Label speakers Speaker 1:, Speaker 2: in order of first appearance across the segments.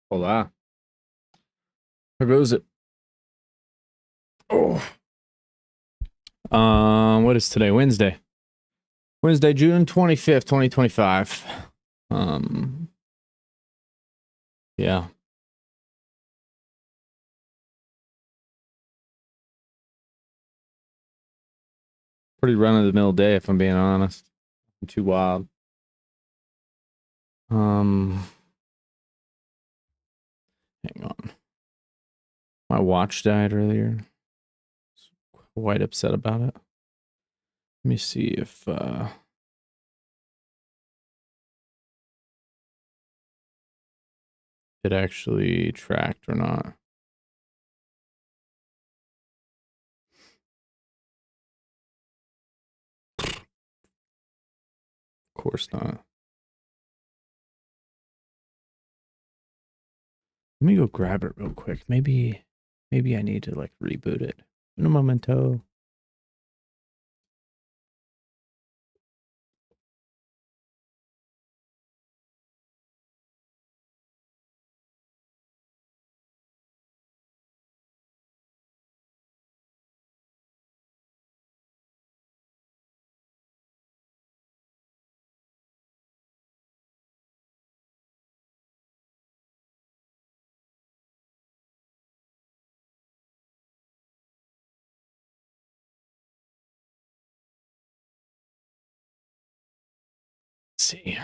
Speaker 1: Hola. How goes it? Oh. What is today? Wednesday. Wednesday, June 25th, 2025. Um, yeah. Pretty run of the mill day if I'm being honest. Too wild. Um, Hang on. My watch died earlier. Quite upset about it. Let me see if it actually tracked or not. Of course not. Let me go grab it real quick. Maybe I need to like reboot it. In a momento. Let's see.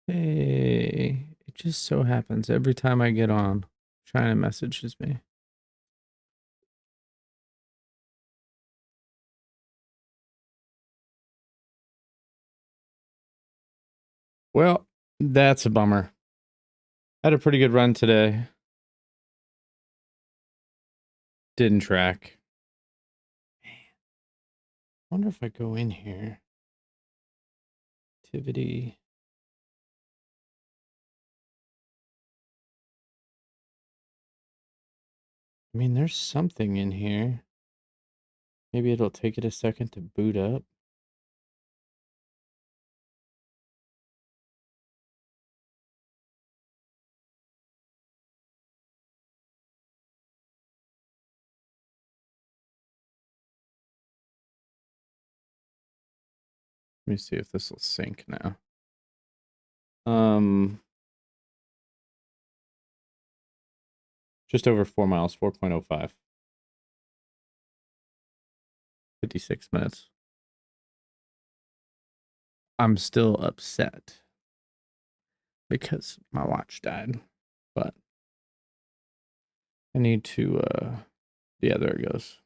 Speaker 1: Hey, it just so happens every time I get on, China messages me. Well, that's a bummer. Had a pretty good run today. Didn't track. Wonder if I go in here. Activity. I mean, there's something in here. Maybe it'll take it a second to boot up. Let me see if this will sync now. Just over 4 miles, 4.05. 56 minutes. I'm still upset because my watch died, but I need to, yeah, there it goes.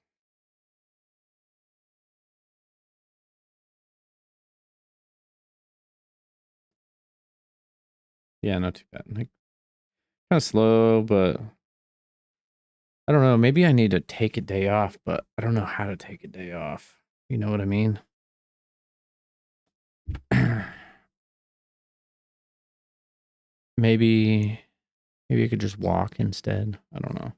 Speaker 1: Yeah, not too bad. Like, kind of slow, but I don't know. Maybe I need to take a day off, but I don't know how to take a day off. You know what I mean? maybe I could just walk instead. I don't know.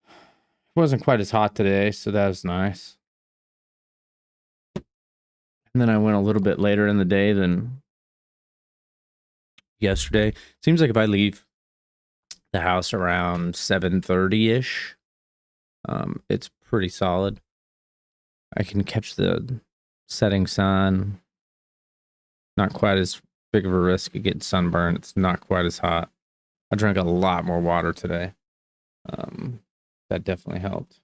Speaker 1: It wasn't quite as hot today, so that was nice. And then I went a little bit later in the day than yesterday. Seems like if I leave the house around 7:30ish, it's pretty solid. I can catch the setting sun. Not quite as big of a risk of getting sunburned. It's not quite as hot. I drank a lot more water today. Um, that definitely helped.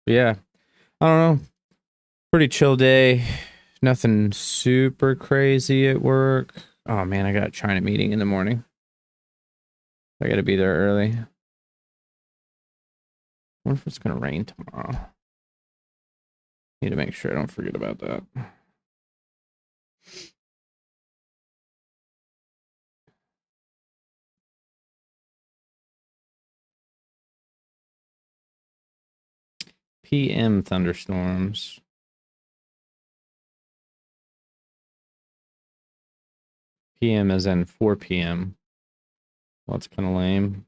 Speaker 1: But yeah, I don't know. Pretty chill day. Nothing super crazy at work. Oh man, I got a China meeting in the morning. I got to be there early. I wonder if it's gonna rain tomorrow. Need to make sure I don't forget about that. PM thunderstorms. PM as in 4 p.m. Well, that's kind of lame.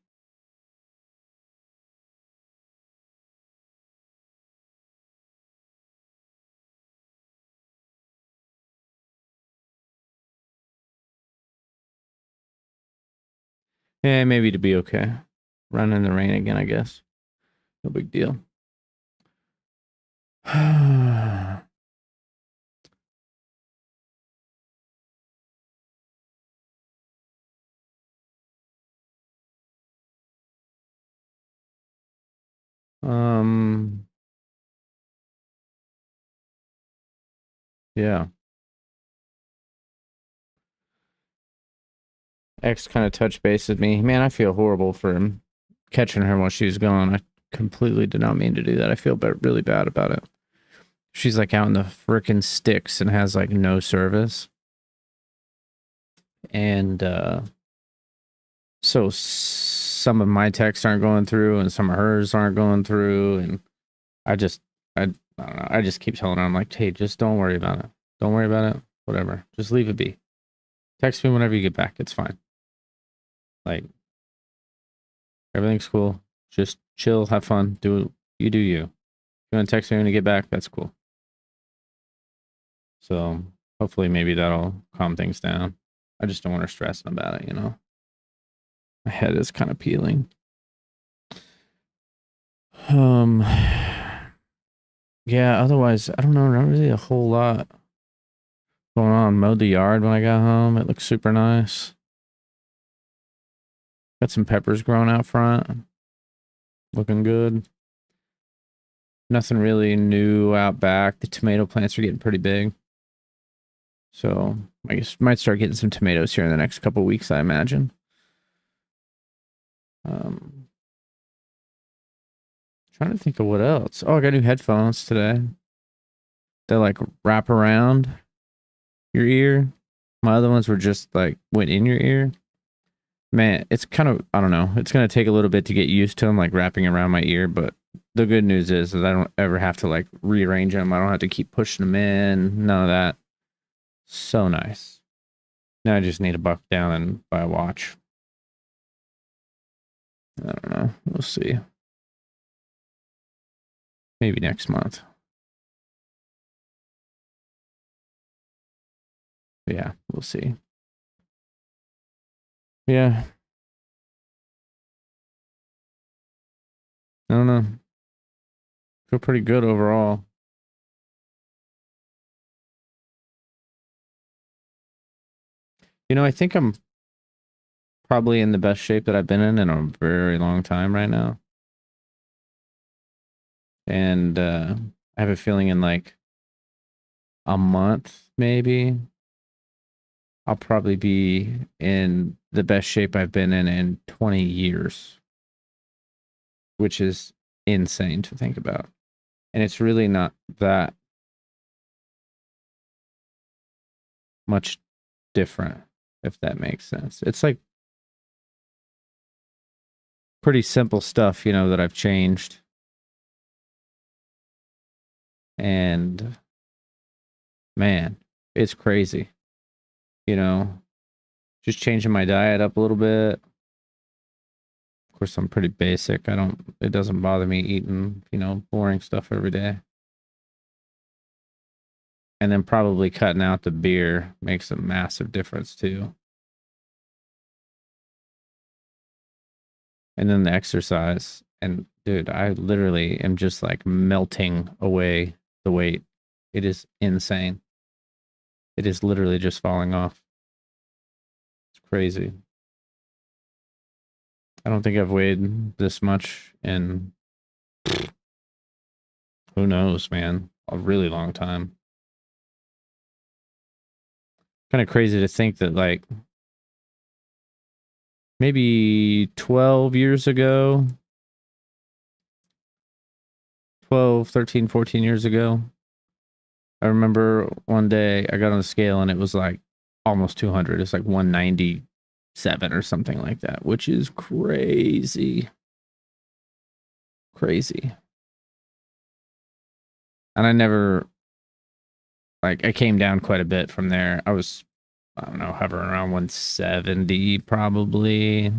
Speaker 1: Yeah, maybe to be okay. Run in the rain again, I guess. No big deal. um, yeah. X kind of touched base with me. Man, I feel horrible for him catching her while she was gone. I completely did not mean to do that. I feel really bad about it. She's like out in the frickin' sticks and has like no service. And so some of my texts aren't going through and some of hers aren't going through. And I don't know. I just keep telling her, I'm like, hey, just don't worry about it. Don't worry about it. Whatever. Just leave it be. Text me whenever you get back. It's fine. Like, everything's cool. Just chill, have fun. Do you. If you want to text me when you get back, that's cool. So hopefully maybe that'll calm things down. I just don't want her stressing about it, you know. My head is kind of peeling. Yeah, otherwise, I don't know, not really a whole lot going on. Mowed the yard when I got home. It looks super nice. Got some peppers growing out front. Looking good. Nothing really new out back. The tomato plants are getting pretty big. So I guess might start getting some tomatoes here in the next couple weeks, I imagine. Trying to think of what else. Oh, I got new headphones today. They like wrap around your ear. My other ones were just like went in your ear. Man, it's kind of, I don't know. It's going to take a little bit to get used to them, like wrapping around my ear. But the good news is that I don't ever have to like rearrange them. I don't have to keep pushing them in. None of that. So nice. Now I just need to buck down and buy a watch. I don't know. We'll see. Maybe next month. Yeah, we'll see. Yeah. I don't know. Feel pretty good overall. You know, I think I'm probably in the best shape that I've been in a very long time right now. And I have a feeling in like a month, maybe, I'll probably be in the best shape I've been in 20 years, which is insane to think about. And it's really not that much different, if that makes sense. It's like pretty simple stuff, you know, that I've changed. And man, it's crazy. You know, just changing my diet up a little bit. Of course, I'm pretty basic. It doesn't bother me eating, you know, boring stuff every day. And then probably cutting out the beer makes a massive difference too. And then the exercise. And dude, I literally am just like melting away the weight. It is insane. It is literally just falling off. It's crazy. I don't think I've weighed this much in who knows, man, a really long time. Kind of crazy to think that like maybe 12 years ago, 12, 13, 14 years ago, I remember one day I got on the scale and it was like almost 200. It's like 197 or something like that, which is crazy. Crazy. And I never, like, I came down quite a bit from there. I was, I don't know, hovering around 170 probably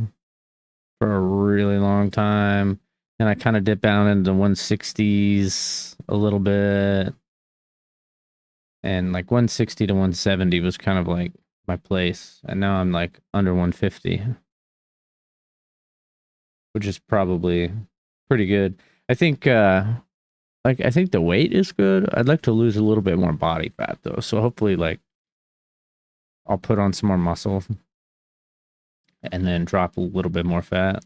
Speaker 1: for a really long time. And I kind of dipped down into 160s a little bit. And like 160 to 170 was kind of like my place. And now I'm like under 150. which is probably pretty good. I think I think the weight is good. I'd like to lose a little bit more body fat though. So hopefully like I'll put on some more muscle and then drop a little bit more fat.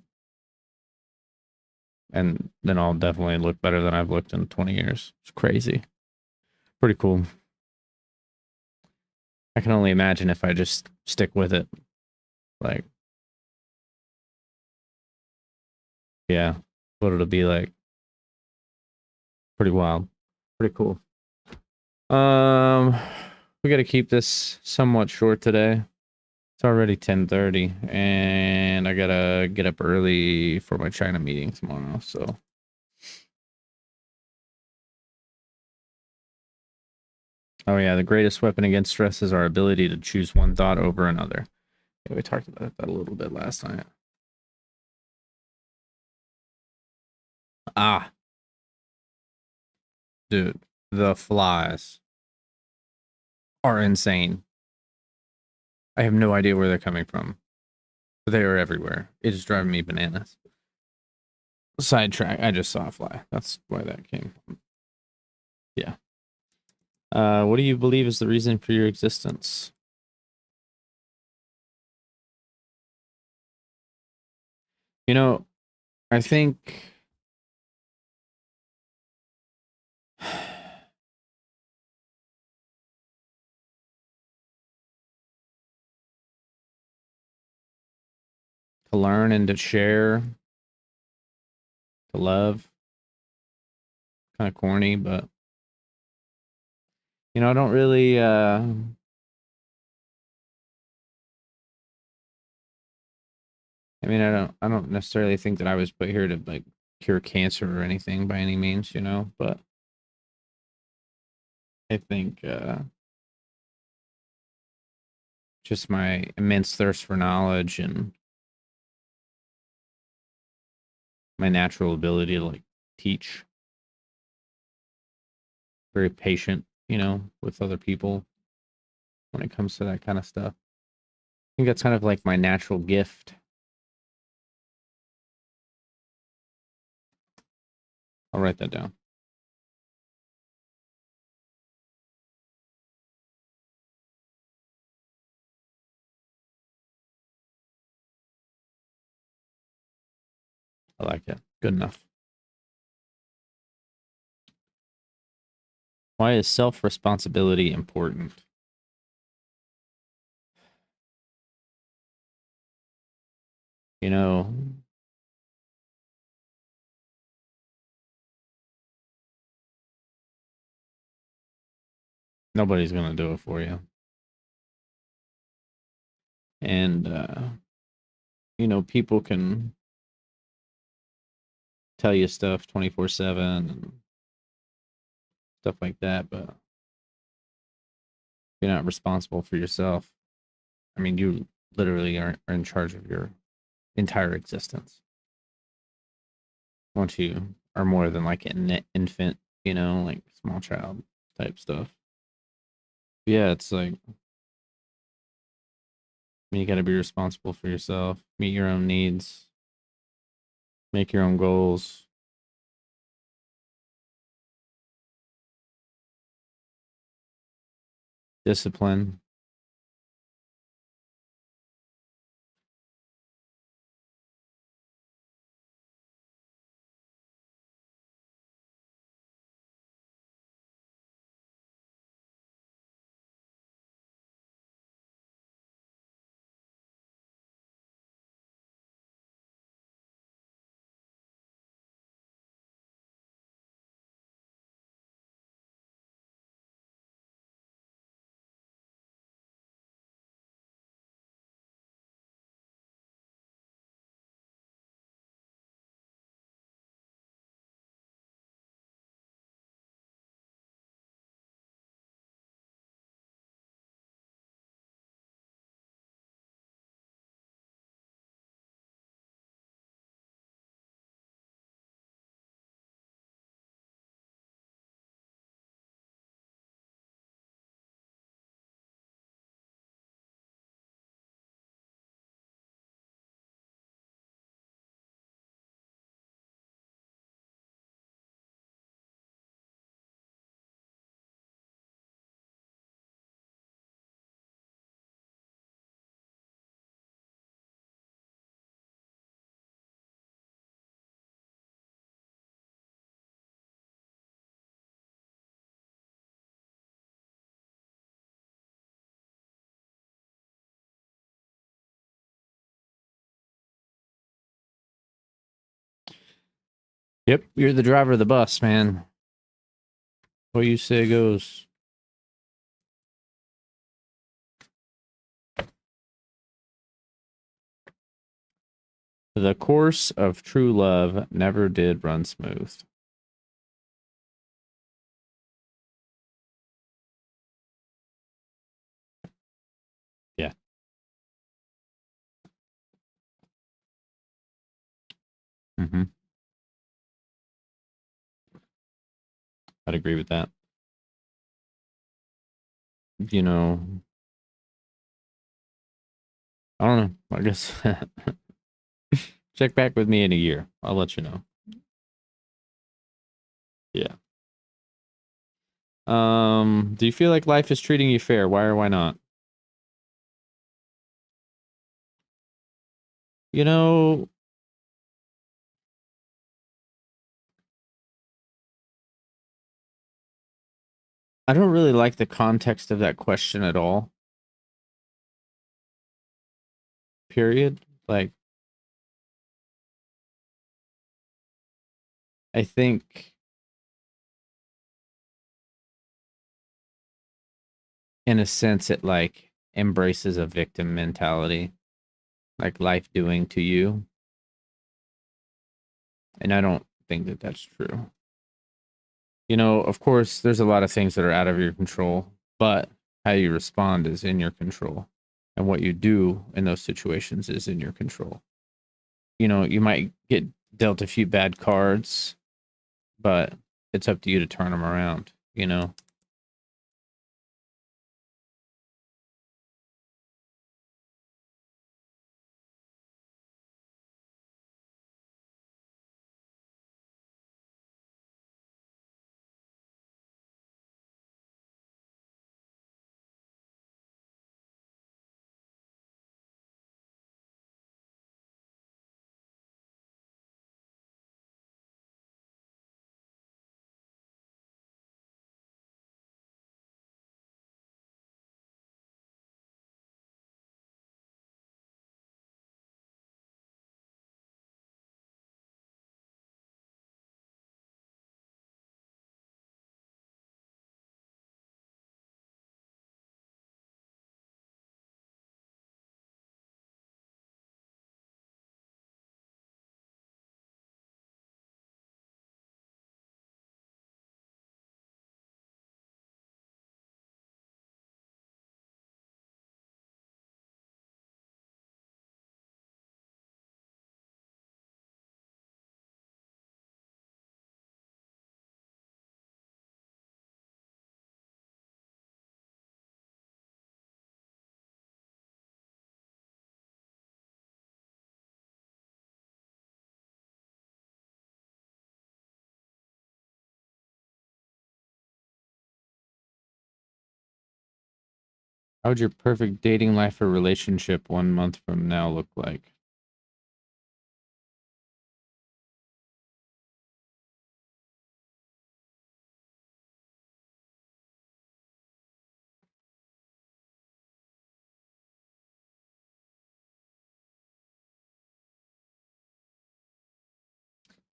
Speaker 1: And then I'll definitely look better than I've looked in 20 years. It's crazy. Pretty cool. I can only imagine if I just stick with it. Like, yeah, what it'll be like. Pretty wild. Pretty cool. We got to keep this somewhat short today. It's already 10:30 and I got to get up early for my China meeting tomorrow, so oh yeah, the greatest weapon against stress is our ability to choose one thought over another. Yeah, we talked about that a little bit last night. Ah, dude, the flies are insane. I have no idea where they're coming from. But they are everywhere. It is driving me bananas. Sidetrack. I just saw a fly. That's why that came from. Yeah. What do you believe is the reason for your existence? You know, I think to learn and to share, to love. Kind of corny, but I don't really I mean, I don't necessarily think that I was put here to like cure cancer or anything by any means, but I think just my immense thirst for knowledge and my natural ability to like teach, very patient, with other people when it comes to that kind of stuff. I think that's kind of like my natural gift. I'll write that down. I like it. Good enough. Why is self-responsibility important? You know, nobody's gonna do it for you. And people can tell you stuff 24/7 and stuff like that, but you're not responsible for yourself. I mean, you literally are in charge of your entire existence. Once you are more than like an infant, like small child type stuff. Yeah, it's like you got to be responsible for yourself, meet your own needs, make your own goals. Discipline. Yep, you're the driver of the bus, man. What you say goes. The course of true love never did run smooth. Yeah. Mm-hmm. I'd agree with that. You know, I don't know. I guess check back with me in a year. I'll let you know. Yeah. Do you feel like life is treating you fair? Why or why not? You know, I don't really like the context of that question at all. Period. Like, I think in a sense it like embraces a victim mentality, like life doing to you. And I don't think that that's true. You know, of course, there's a lot of things that are out of your control, but how you respond is in your control. And what you do in those situations is in your control. You know, you might get dealt a few bad cards, but it's up to you to turn them around, you know? How would your perfect dating life or relationship 1 month from now look like?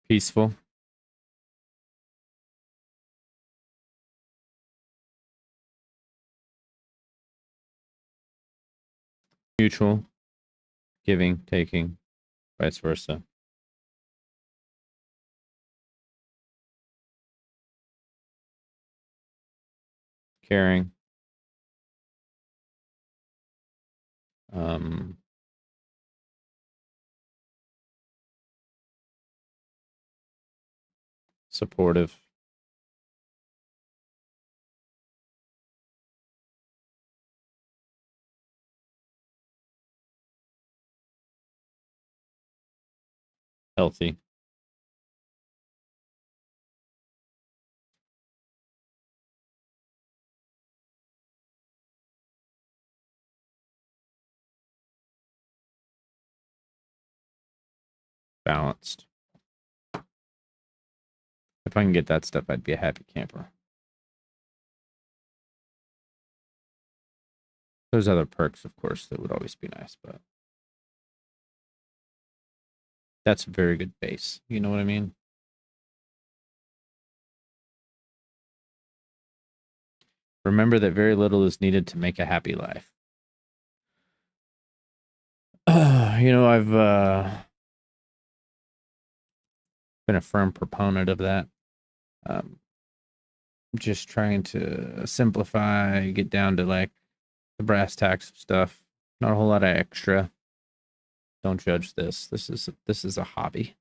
Speaker 1: Peaceful, mutual, giving, taking, vice versa. Caring, um, supportive, healthy, balanced. If I can get that stuff, I'd be a happy camper. There's other perks, of course, that would always be nice, but that's a very good base. You know what I mean? Remember that very little is needed to make a happy life. I've been a firm proponent of that. Just trying to simplify, get down to like the brass tacks of stuff. Not a whole lot of extra. Don't judge this. This is a hobby.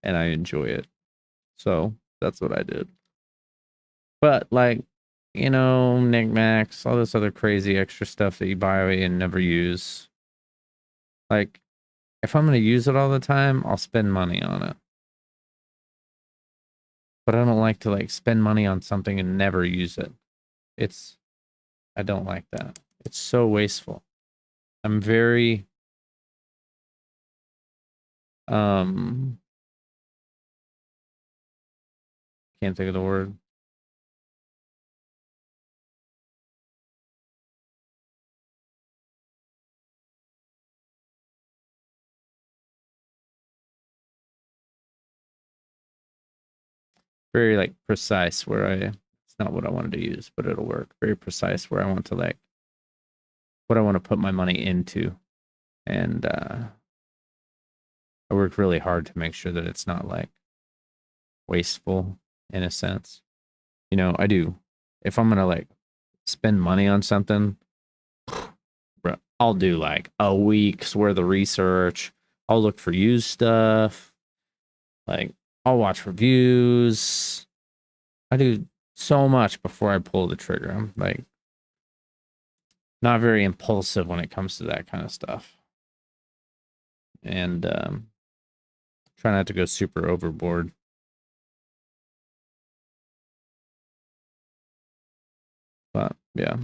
Speaker 1: And I enjoy it. So that's what I did. But like, knickknacks, all this other crazy extra stuff that you buy and never use. Like, if I'm going to use it all the time, I'll spend money on it. But I don't like to like spend money on something and never use it. I don't like that. It's so wasteful. I'm very can't think of the word. Very like precise where it's not what I wanted to use, but it'll work. Very precise where I want to like what I want to put my money into. And I worked really hard to make sure that it's not like wasteful in a sense. I do. If I'm gonna like spend money on something, I'll do like a week's worth of research. I'll look for used stuff. Like I'll watch reviews. I do so much before I pull the trigger. I'm like not very impulsive when it comes to that kind of stuff. And try not to go super overboard. But yeah.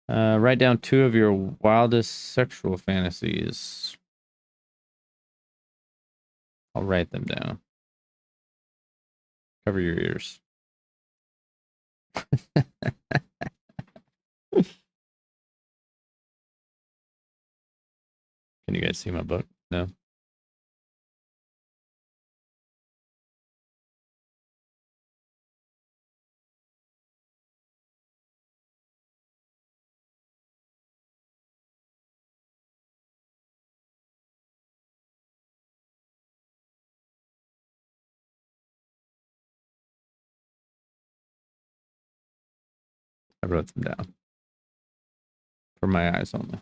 Speaker 1: Write down 2 of your wildest sexual fantasies. I'll write them down. Cover your ears. Can you guys see my book? No? I wrote them down. For my eyes only.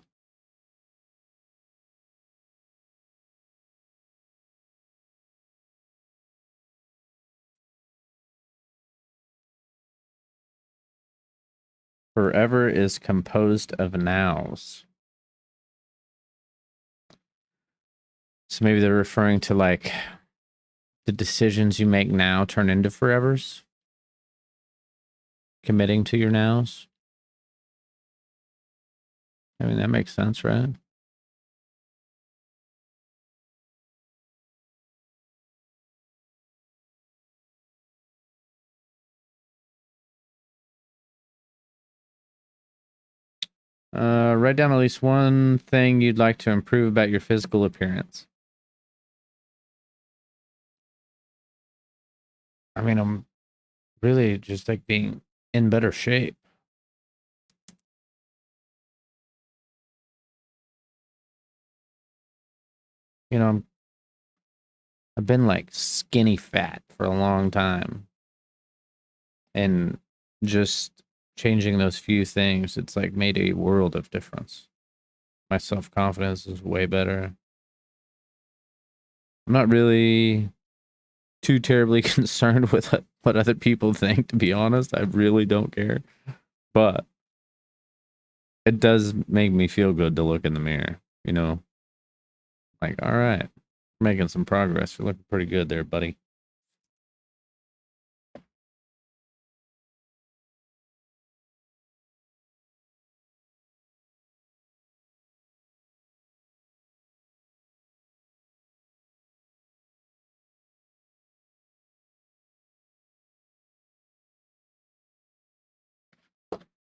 Speaker 1: Forever is composed of nows. So maybe they're referring to like the decisions you make now turn into forevers. Committing to your nows. I mean, that makes sense, right? Write down at least one thing you'd like to improve about your physical appearance. I mean, I'm really just like being in better shape. I've been like skinny fat for a long time. And just changing those few things, it's like made a world of difference. My self-confidence is way better. I'm not really too terribly concerned with what other people think, to be honest. I really don't care. But it does make me feel good to look in the mirror, Like, all right, making some progress. You're looking pretty good there, buddy.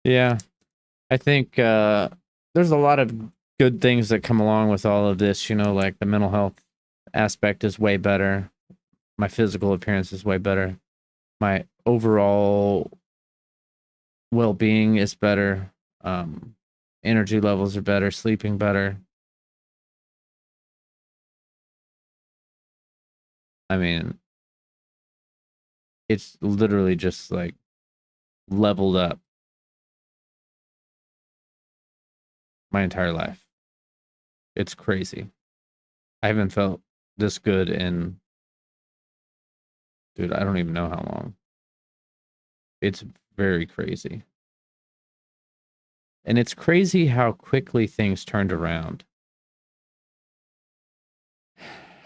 Speaker 1: Yeah. I think there's a lot of good things that come along with all of this, like the mental health aspect is way better. My physical appearance is way better. My overall well-being is better. Um, Energy levels are better, sleeping better. I mean, it's literally just like leveled up my entire life. It's crazy. I haven't felt this good in, dude, I don't even know how long. It's very crazy. And it's crazy how quickly things turned around.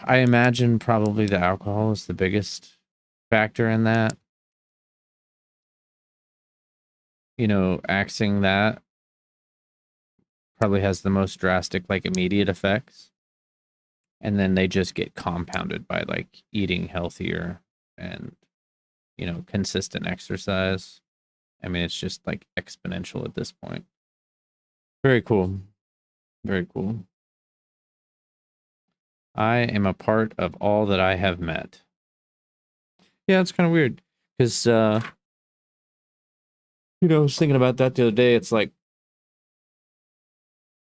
Speaker 1: I imagine probably the alcohol is the biggest factor in that. You know, axing that probably has the most drastic, like, immediate effects. And then they just get compounded by like eating healthier and, you know, consistent exercise. I mean, it's just like exponential at this point. Very cool. Very cool. I am a part of all that I have met. Yeah, it's kind of weird because, you know, I was thinking about that the other day. It's like,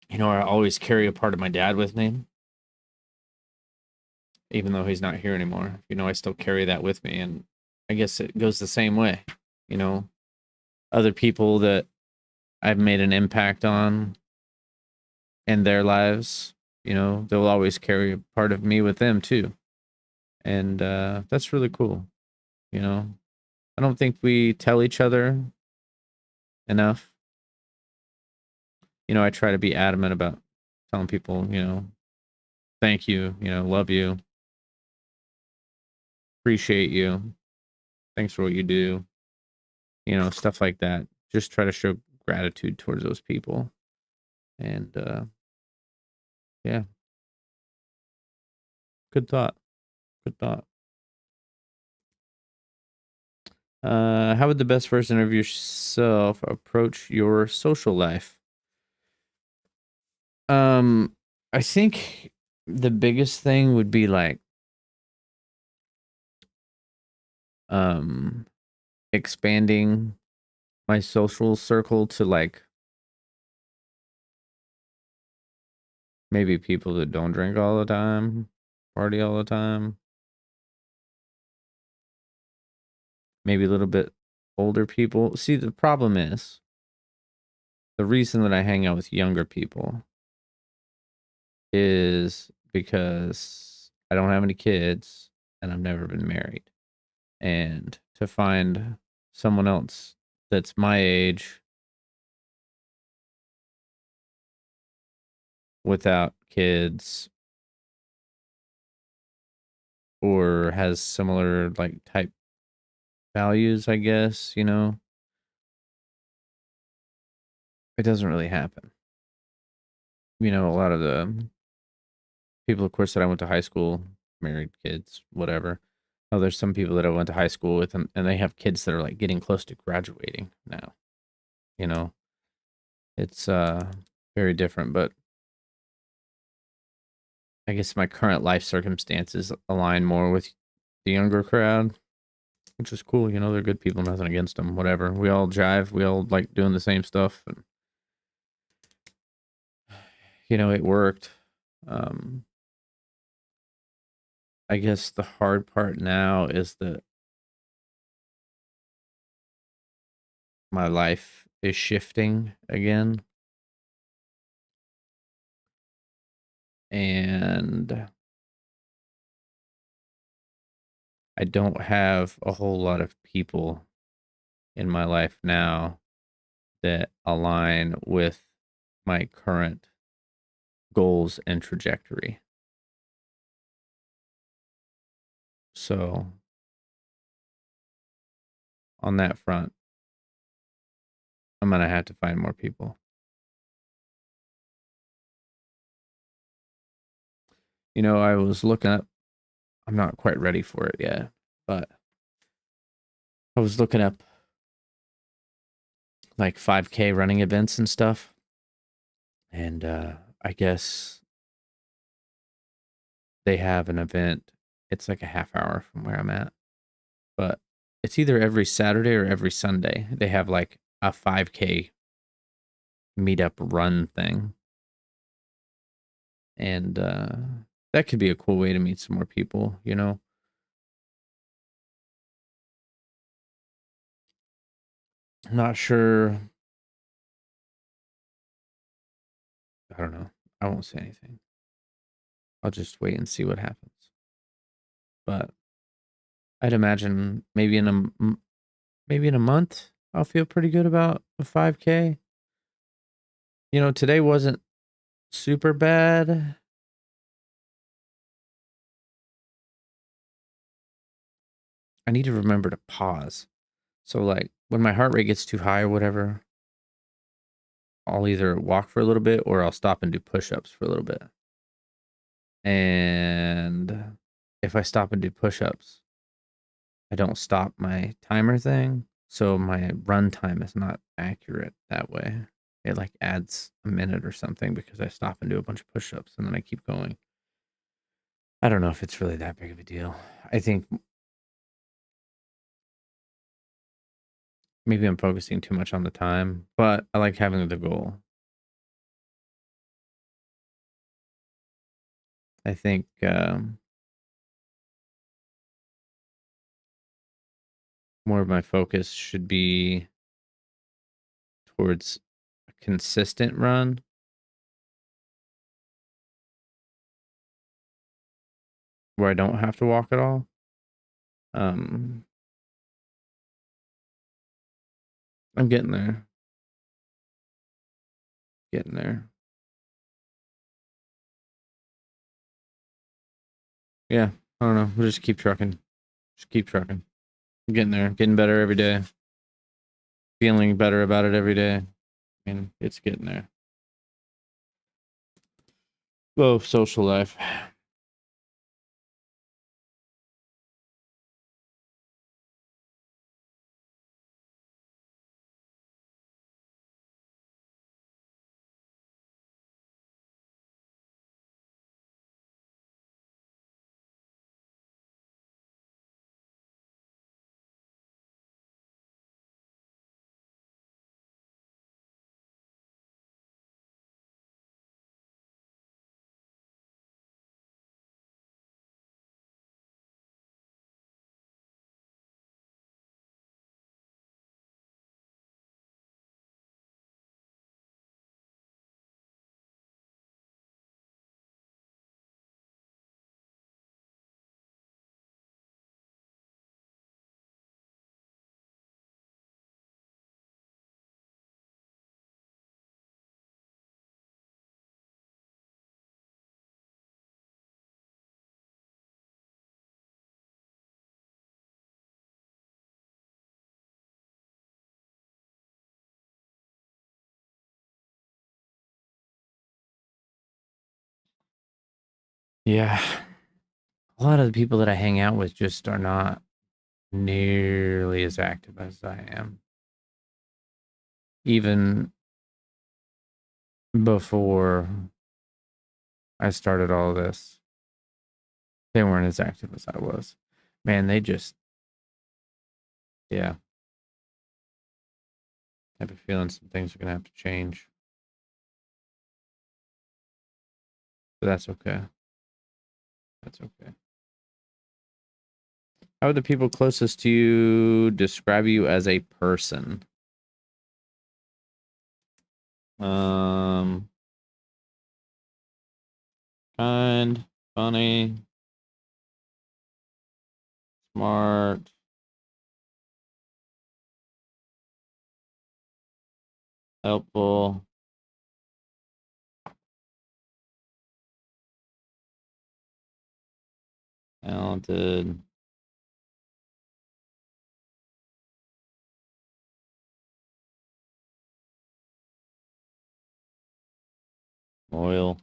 Speaker 1: you know, I always carry a part of my dad with me, even though he's not here anymore. You know, I still carry that with me. And I guess it goes the same way. You know, other people that I've made an impact on in their lives, you know, they'll always carry a part of me with them too. And that's really cool. You know, I don't think we tell each other enough. You know, I try to be adamant about telling people, you know, thank you, you know, love you, appreciate you, thanks for what you do, you know, stuff like that. Just try to show gratitude towards those people. And yeah, good thought. Good thought. How would the best version of yourself approach your social life? Um, I think the biggest thing would be like um expanding my social circle to like maybe people that don't drink all the time, party all the time, maybe a little bit older people. See, the problem is the reason that I hang out with younger people is because I don't have any kids and I've never been married. And to find someone else that's my age without kids or has similar like type values, I guess, you know, it doesn't really happen. You know, a lot of the people, of course, that I went to high school, married kids, whatever. Oh, there's some people that I went to high school with, and they have kids that are like getting close to graduating now. You know, it's very different, but I guess my current life circumstances align more with the younger crowd, which is cool. You know, they're good people, nothing against them, whatever. We all jive, we all like doing the same stuff, and you know, it worked. Um, I guess the hard part now is that my life is shifting again, and I don't have a whole lot of people in my life now that align with my current goals and trajectory. So, on that front, I'm gonna have to find more people. You know, I was looking up, I'm not quite ready for it yet, but I was looking up like 5K running events and stuff. And I guess they have an event. It's like a half hour from where I'm at, but it's either every Saturday or every Sunday. They have like a 5K meetup run thing. And that could be a cool way to meet some more people, you know. I'm not sure. I don't know. I won't say anything. I'll just wait and see what happens. But I'd imagine maybe in a month I'll feel pretty good about a 5K. You know, today wasn't super bad. I need to remember to pause. So like when my heart rate gets too high or whatever, I'll either walk for a little bit or I'll stop and do push-ups for a little bit. And if I stop and do push-ups, I don't stop my timer thing, so my run time is not accurate that way. It like adds a minute or something because I stop and do a bunch of push-ups and then I keep going. I don't know if it's really that big of a deal. I think maybe I'm focusing too much on the time, but I like having the goal. I think more of my focus should be towards a consistent run where I don't have to walk at all. Um, I'm getting there. Getting there. Yeah, I don't know. We'll just keep trucking. Just keep trucking. I'm getting there. Getting better every day. Feeling better about it every day. I mean, it's getting there. Oh, social life. Yeah. A lot of the people that I hang out with just are not nearly as active as I am. Even before I started all this, they weren't as active as I was. Man, they just, yeah. I have a feeling some things are going to have to change. But that's okay. That's okay. How would the people closest to you describe you as a person? Um, kind, funny, smart, helpful, talented, loyal,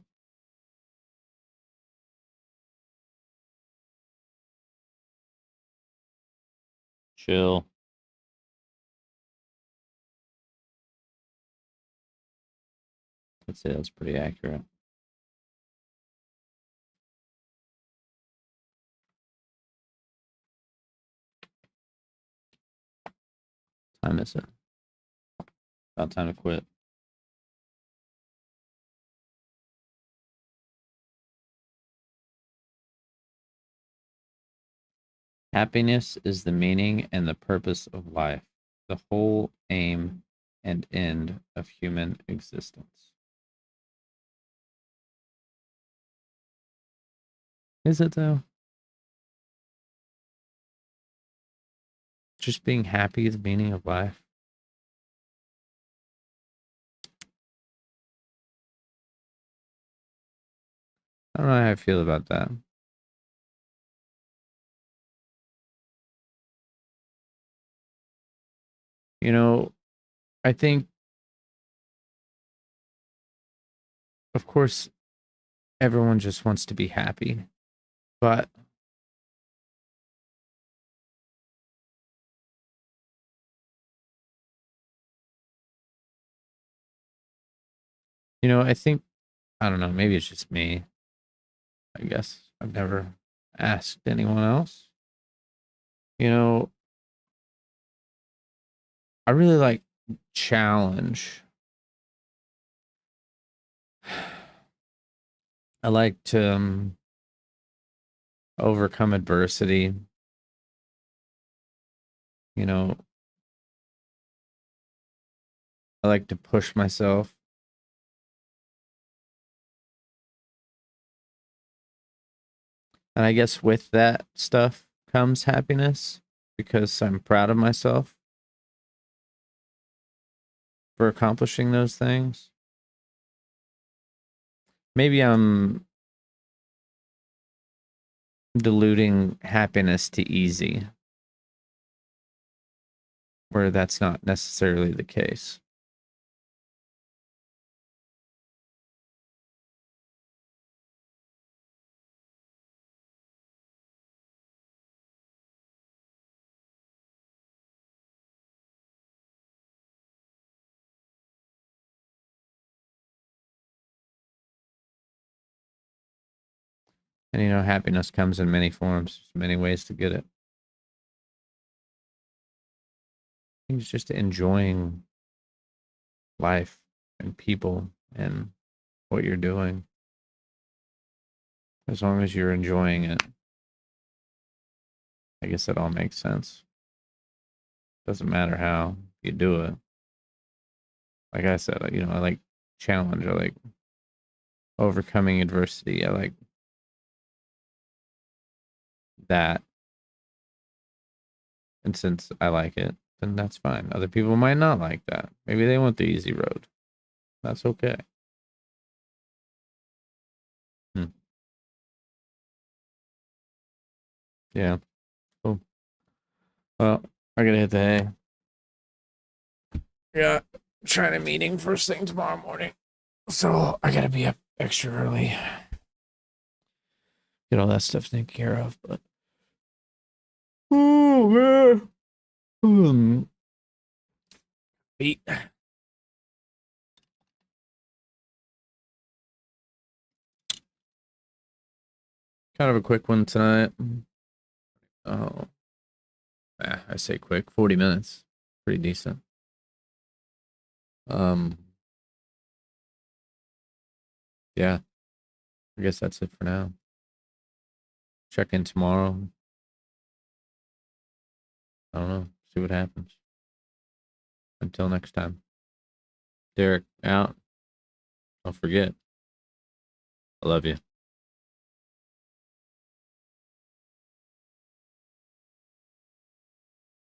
Speaker 1: chill. I'd say that's pretty accurate. I miss it. About time to quit. Happiness is the meaning and the purpose of life, the whole aim and end of human existence. Is it though? Just being happy is the meaning of life. I don't know how I feel about that. You know, I think, of course, everyone just wants to be happy, but I think, I don't know, maybe it's just me. I guess I've never asked anyone else. You know, I really like challenge. I like to overcome adversity. You know, I like to push myself. And I guess with that stuff comes happiness because I'm proud of myself for accomplishing those things. Maybe I'm diluting happiness to easy, where that's not necessarily the case. And happiness comes in many forms, many ways to get it. I think it's just enjoying life and people and what you're doing. As long as you're enjoying it, I guess that all makes sense. Doesn't matter how you do it. Like I said, I like challenge. I like overcoming adversity. I like that. And since I like it, then that's fine. Other people might not like that. Maybe they want the easy road. That's okay. Hmm. Yeah. Cool. Well, I gotta hit the hay. Yeah. Trying a meeting first thing tomorrow morning. So I gotta be up extra early. Get all that stuff taken care of. But oh man. Beat. Kind of a quick one tonight. Oh, I say quick. 40 minutes. Pretty decent. Um, yeah. I guess that's it for now. Check in tomorrow. I don't know. See what happens. Until next time. Derek out. Don't forget. I love you.